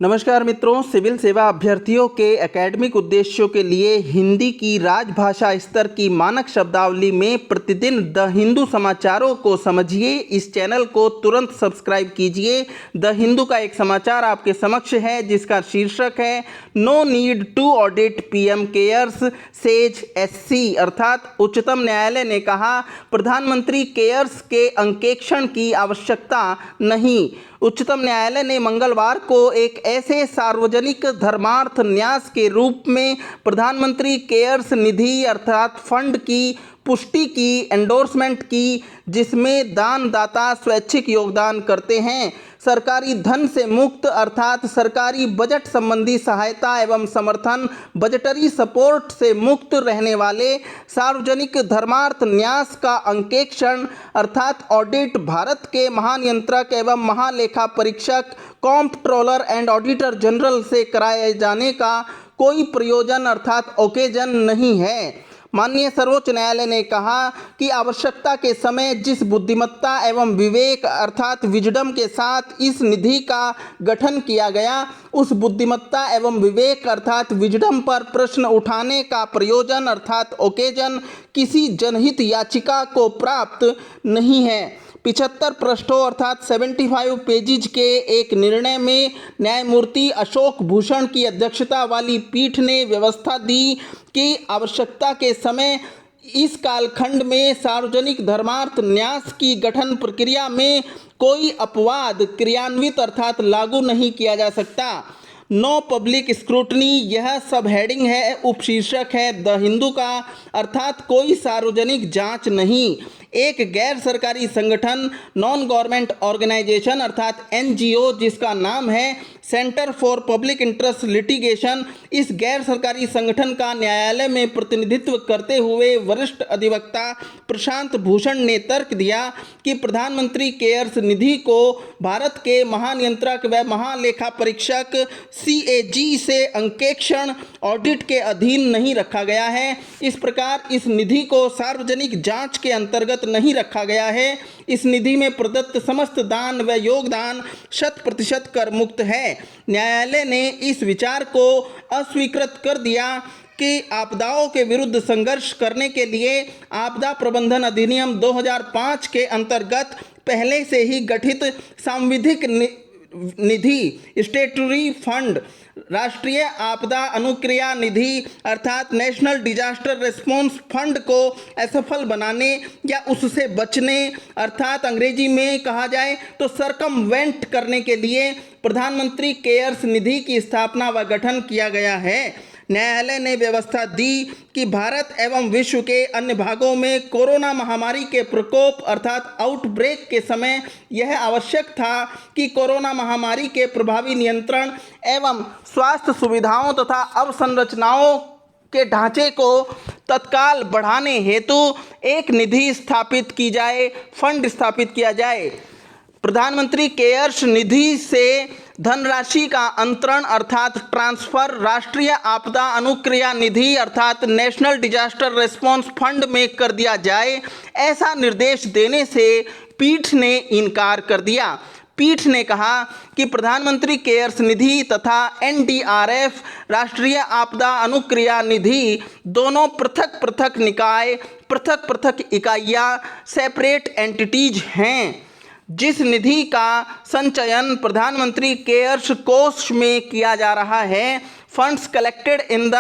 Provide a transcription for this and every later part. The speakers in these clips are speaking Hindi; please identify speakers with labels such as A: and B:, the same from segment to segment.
A: नमस्कार मित्रों, सिविल सेवा अभ्यर्थियों के एकेडमिक उद्देश्यों के लिए हिंदी की राजभाषा स्तर की मानक शब्दावली में प्रतिदिन द हिंदू समाचारों को समझिए। इस चैनल को तुरंत सब्सक्राइब कीजिए। द हिंदू का एक समाचार आपके समक्ष है जिसका शीर्षक है no need to audit PM CARES says SC, अर्थात उच्चतम न्यायालय ने कहा प्रधानमंत्री केयर्स के अंकेक्षण की आवश्यकता नहीं। उच्चतम न्यायालय ने मंगलवार को एक ऐसे सार्वजनिक धर्मार्थ न्यास के रूप में प्रधानमंत्री केयर्स निधि अर्थात फंड की पुष्टि की, एंडोर्समेंट की, जिसमें दानदाता स्वैच्छिक योगदान करते हैं। सरकारी धन से मुक्त अर्थात सरकारी बजट संबंधी सहायता एवं समर्थन, बजटरी सपोर्ट से मुक्त रहने वाले सार्वजनिक धर्मार्थ न्यास का अंकेक्षण अर्थात ऑडिट भारत के महानियंत्रक एवं महालेखा परीक्षक कॉम्प्ट्रोलर एंड ऑडिटर जनरल से कराए जाने का कोई प्रयोजन अर्थात ओकेजन नहीं है। माननीय सर्वोच्च न्यायालय ने कहा कि आवश्यकता के समय जिस बुद्धिमत्ता एवं विवेक अर्थात विजडम के साथ इस निधि का गठन किया गया, उस बुद्धिमत्ता एवं विवेक अर्थात विजडम पर प्रश्न उठाने का प्रयोजन अर्थात ओकेजन किसी जनहित याचिका को प्राप्त नहीं है। 75 पृष्ठों अर्थात 75 पेजेज के एक निर्णय में न्यायमूर्ति अशोक भूषण की अध्यक्षता वाली पीठ ने व्यवस्था दी कि आवश्यकता के समय इस कालखंड में सार्वजनिक धर्मार्थ न्यास की गठन प्रक्रिया में कोई अपवाद क्रियान्वित अर्थात लागू नहीं किया जा सकता। नो पब्लिक स्क्रूटनी यह सब हेडिंग है, उपशीर्षक है द हिंदू का, अर्थात कोई सार्वजनिक जांच नहीं। एक गैर सरकारी संगठन नॉन गवर्नमेंट ऑर्गेनाइजेशन अर्थात एनजीओ जिसका नाम है centre for public interest litigation, इस गैर सरकारी संगठन का न्यायालय में प्रतिनिधित्व करते हुए वरिष्ठ अधिवक्ता प्रशांत भूषण ने तर्क दिया कि प्रधानमंत्री केयर्स निधि को भारत के महानियंत्रक व महालेखा परीक्षक सीएजी से अंकेक्षण ऑडिट के अधीन नहीं रखा गया है। इस प्रकार इस निधि को सार्वजनिक जांच के अंतर्गत नहीं रखा गया है। इस निधि में प्रदत्त समस्त दान व योगदान 100% कर मुक्त है। न्यायालय ने इस विचार को अस्वीकृत कर दिया कि आपदाओं के विरुद्ध संघर्ष करने के लिए आपदा प्रबंधन अधिनियम 2005 के अंतर्गत पहले से ही गठित सांविधिक निधि स्टेटूटरी फंड राष्ट्रीय आपदा अनुक्रिया निधि अर्थात नेशनल डिजास्टर रिस्पॉन्स फंड को असफल बनाने या उससे बचने अर्थात अंग्रेजी में कहा जाए तो सरकमवेंट करने के लिए प्रधानमंत्री केयर्स निधि की स्थापना व गठन किया गया है। न्यायालय ने व्यवस्था दी कि भारत एवं विश्व के अन्य भागों में कोरोना महामारी के प्रकोप अर्थात आउटब्रेक के समय यह आवश्यक था कि कोरोना महामारी के प्रभावी नियंत्रण एवं स्वास्थ्य सुविधाओं तथा अवसंरचनाओं के ढांचे को तत्काल बढ़ाने हेतु एक निधि स्थापित की जाए, फंड स्थापित किया जाए। प्रधानमंत्री केयर्स निधि से धनराशि का अंतरण अर्थात ट्रांसफर राष्ट्रीय आपदा अनुक्रिया निधि अर्थात नेशनल डिजास्टर रिस्पॉन्स फंड में कर दिया जाए, ऐसा निर्देश देने से पीठ ने इनकार कर दिया। पीठ ने कहा कि प्रधानमंत्री केयर्स निधि तथा एनडीआरएफ राष्ट्रीय आपदा अनुक्रिया निधि दोनों पृथक पृथक निकाय, पृथक पृथक इकाइयाँ, सेपरेट एंटिटीज हैं। जिस निधि का संचयन प्रधानमंत्री केयर्स कोष में किया जा रहा है, funds collected in the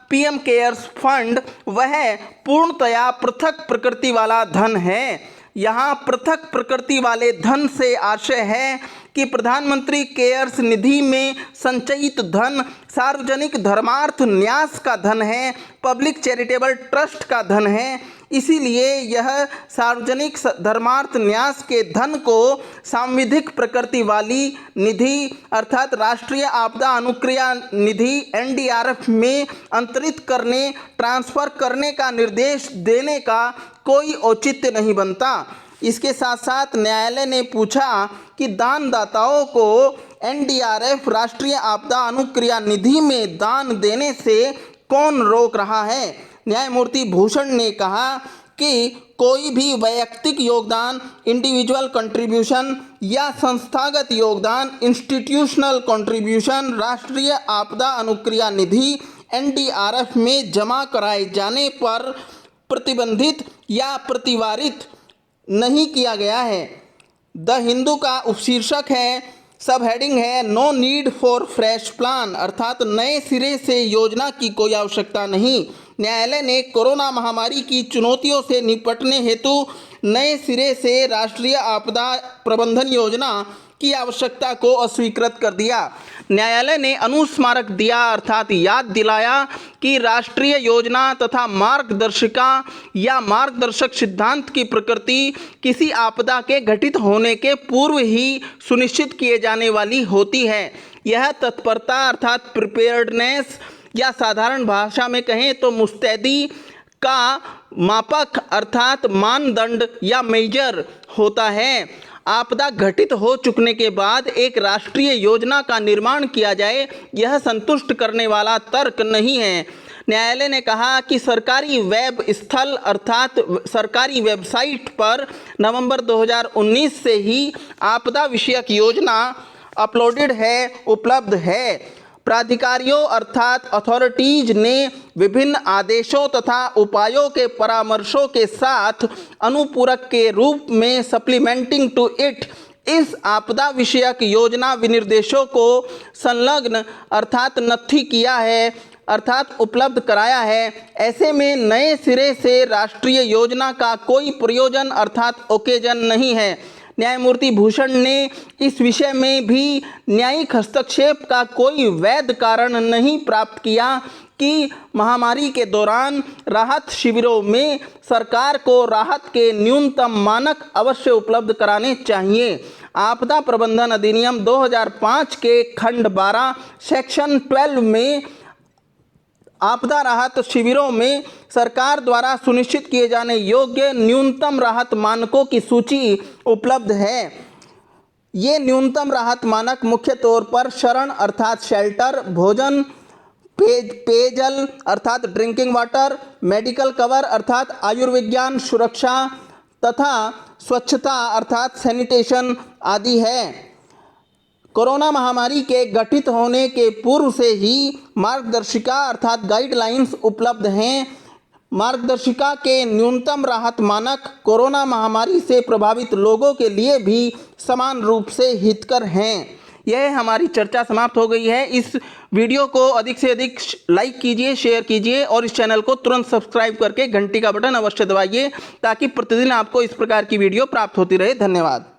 A: PM cares fund, वह पूर्णतया पृथक प्रकृति वाला धन है। यहाँ पृथक प्रकृति वाले धन से आशय है कि प्रधानमंत्री केयर्स निधि में संचयित धन सार्वजनिक धर्मार्थ न्यास का धन है, पब्लिक चैरिटेबल ट्रस्ट का धन है। इसीलिए यह सार्वजनिक धर्मार्थ न्यास के धन को सांविधिक प्रकृति वाली निधि अर्थात राष्ट्रीय आपदा अनुक्रिया निधि एनडीआरएफ में अंतरित करने, ट्रांसफ़र करने का निर्देश देने का कोई औचित्य नहीं बनता। इसके साथ साथ न्यायालय ने पूछा कि दानदाताओं को एनडीआरएफ राष्ट्रीय आपदा अनुक्रिया निधि में दान देने से कौन रोक रहा है। न्यायमूर्ति भूषण ने कहा कि कोई भी वैयक्तिक योगदान इंडिविजुअल कंट्रीब्यूशन या संस्थागत योगदान इंस्टीट्यूशनल कंट्रीब्यूशन राष्ट्रीय आपदा अनुक्रिया निधि NDRF में जमा कराए जाने पर प्रतिबंधित या प्रतिवारित नहीं किया गया है। द हिंदू का उपशीर्षक है, सब हेडिंग है, no need for fresh plan, अर्थात नए सिरे से योजना की कोई आवश्यकता नहीं। न्यायालय ने कोरोना महामारी की चुनौतियों से निपटने हेतु नए सिरे से राष्ट्रीय आपदा प्रबंधन योजना की आवश्यकता को अस्वीकृत कर दिया। न्यायालय ने अनुस्मारक दिया, अर्थात याद दिलाया कि राष्ट्रीय योजना तथा मार्गदर्शिका या मार्गदर्शक सिद्धांत की प्रकृति किसी आपदा के घटित होने के पूर्व ही सुनिश्चित किए जाने वाली होती है। यह तत्परता अर्थात प्रिपेयर्डनेस या साधारण भाषा में कहें तो मुस्तैदी का मापक अर्थात मानदंड या मेजर होता है। आपदा घटित हो चुकने के बाद एक राष्ट्रीय योजना का निर्माण किया जाए, यह संतुष्ट करने वाला तर्क नहीं है। न्यायालय ने कहा कि सरकारी वेब स्थल अर्थात सरकारी वेबसाइट पर नवंबर 2019 से ही आपदा विषयक योजना अपलोडेड है, उपलब्ध है। प्राधिकारियों अर्थात अथॉरिटीज ने विभिन्न आदेशों तथा उपायों के परामर्शों के साथ अनुपूरक के रूप में सप्लीमेंटिंग टू इट इस आपदा विषयक योजना विनिर्देशों को संलग्न अर्थात नत्थी किया है, अर्थात उपलब्ध कराया है। ऐसे में नए सिरे से राष्ट्रीय योजना का कोई प्रयोजन अर्थात ओकेजन नहीं है। न्यायमूर्ति भूषण ने इस विषय में भी न्यायिक हस्तक्षेप का कोई वैध कारण नहीं प्राप्त किया कि महामारी के दौरान राहत शिविरों में सरकार को राहत के न्यूनतम मानक अवश्य उपलब्ध कराने चाहिए। आपदा प्रबंधन अधिनियम 2005 के खंड 12 सेक्शन 12 में आपदा राहत शिविरों में सरकार द्वारा सुनिश्चित किए जाने योग्य न्यूनतम राहत मानकों की सूची उपलब्ध है। ये न्यूनतम राहत मानक मुख्य तौर पर शरण अर्थात शेल्टर, भोजन, पेयजल अर्थात ड्रिंकिंग वाटर, मेडिकल कवर अर्थात आयुर्विज्ञान सुरक्षा तथा स्वच्छता अर्थात सैनिटेशन आदि है। कोरोना महामारी के घटित होने के पूर्व से ही मार्गदर्शिका अर्थात गाइडलाइंस उपलब्ध हैं। मार्गदर्शिका के न्यूनतम राहत मानक कोरोना महामारी से प्रभावित लोगों के लिए भी समान रूप से हितकर हैं। यह हमारी चर्चा समाप्त हो गई है। इस वीडियो को अधिक से अधिक लाइक कीजिए, शेयर कीजिए और इस चैनल को तुरंत सब्सक्राइब करके घंटी का बटन अवश्य दबाइए ताकि प्रतिदिन आपको इस प्रकार की वीडियो प्राप्त होती रहे। धन्यवाद।